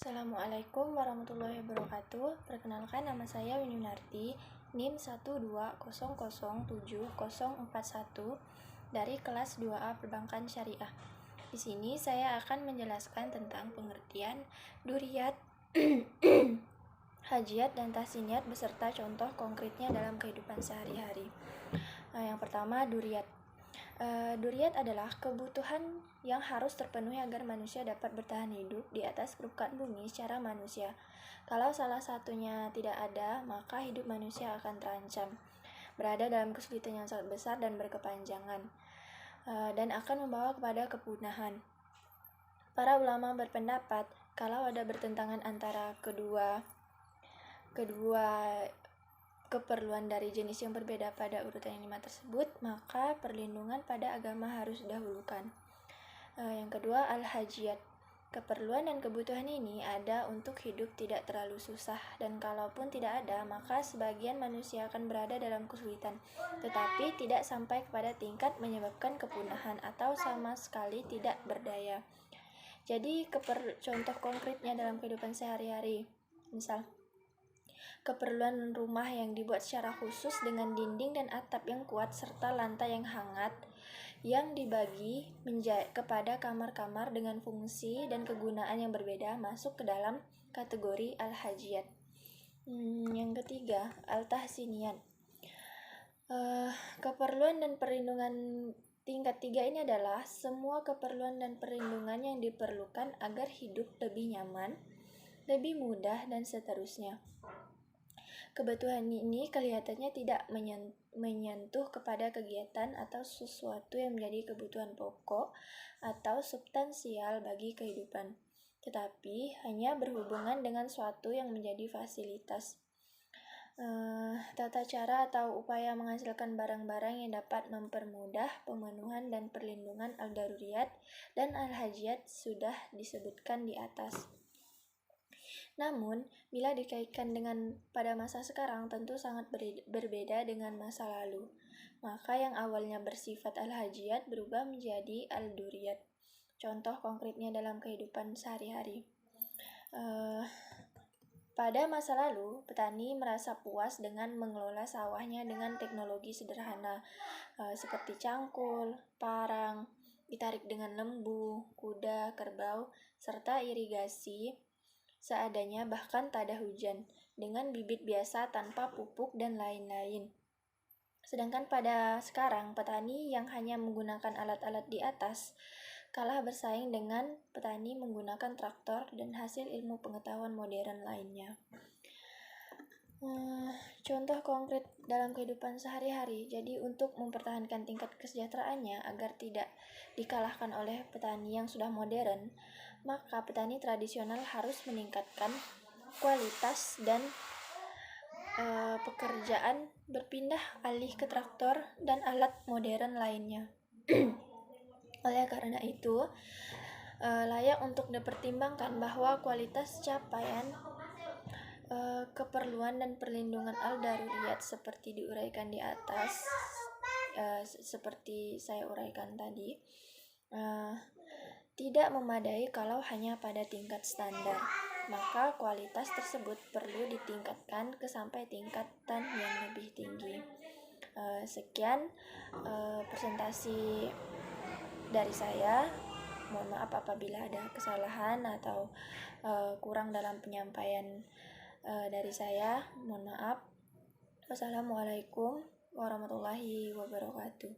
Assalamualaikum warahmatullahi wabarakatuh. Perkenalkan, nama saya Wininarti, NIM 1200701 dari kelas 2A Perbankan Syariah. Di sini saya akan menjelaskan tentang pengertian duriyat, hajiat, dan tahsiniyat beserta contoh konkretnya dalam kehidupan sehari-hari. Yang pertama, duriyat. Duriyat adalah kebutuhan yang harus terpenuhi agar manusia dapat bertahan hidup di atas permukaan bumi secara manusia. Kalau salah satunya tidak ada, maka hidup manusia akan terancam, berada dalam kesulitan yang sangat besar dan berkepanjangan, dan akan membawa kepada kepunahan. Para ulama berpendapat kalau ada bertentangan antara kedua keperluan dari jenis yang berbeda pada urutan yang 5 tersebut, maka perlindungan pada agama harus didahulukan. Yang kedua, al-hajiyat. Keperluan dan kebutuhan ini ada untuk hidup tidak terlalu susah, dan kalaupun tidak ada, maka sebagian manusia akan berada dalam kesulitan, tetapi tidak sampai kepada tingkat menyebabkan kepunahan atau sama sekali tidak berdaya. Jadi, contoh konkretnya dalam kehidupan sehari-hari, misal keperluan rumah yang dibuat secara khusus dengan dinding dan atap yang kuat serta lantai yang hangat yang dibagi kepada kamar-kamar dengan fungsi dan kegunaan yang berbeda masuk ke dalam kategori al-hajiyat. Yang ketiga, al-tahsiniyat. Keperluan dan perlindungan tingkat 3 ini adalah semua keperluan dan perlindungan yang diperlukan agar hidup lebih nyaman, lebih mudah, dan seterusnya. Kebutuhan ini kelihatannya tidak menyentuh kepada kegiatan atau sesuatu yang menjadi kebutuhan pokok atau substansial bagi kehidupan, tetapi hanya berhubungan dengan suatu yang menjadi fasilitas. Tata cara atau upaya menghasilkan barang-barang yang dapat mempermudah pemenuhan dan perlindungan al-daruriyat dan al-hajiyat sudah disebutkan di atas. Namun, bila dikaitkan dengan pada masa sekarang tentu sangat berbeda dengan masa lalu. Maka yang awalnya bersifat al-hajiyat berubah menjadi al-duriyat. Contoh konkretnya dalam kehidupan sehari-hari. Pada masa lalu, petani merasa puas dengan mengelola sawahnya dengan teknologi sederhana, seperti cangkul, parang, ditarik dengan lembu, kuda, kerbau, serta irigasi seadanya bahkan tak ada hujan, dengan bibit biasa tanpa pupuk dan lain-lain. Sedangkan pada sekarang, petani yang hanya menggunakan alat-alat di atas kalah bersaing dengan petani menggunakan traktor dan hasil ilmu pengetahuan modern lainnya. Contoh konkret dalam kehidupan sehari-hari. Jadi untuk mempertahankan tingkat kesejahteraannya agar tidak dikalahkan oleh petani yang sudah modern, maka petani tradisional harus meningkatkan kualitas dan pekerjaan, berpindah alih ke traktor dan alat modern lainnya. Oleh karena itu, layak untuk dipertimbangkan bahwa kualitas capaian keperluan dan perlindungan al-daruriyat seperti diuraikan di atas, seperti saya uraikan tadi, tidak memadai kalau hanya pada tingkat standar. Maka kualitas tersebut perlu ditingkatkan sampai tingkatan yang lebih tinggi. Sekian presentasi dari saya. Mohon maaf apabila ada kesalahan atau kurang dalam penyampaian dari saya. Mohon maaf. Wassalamualaikum warahmatullahi wabarakatuh.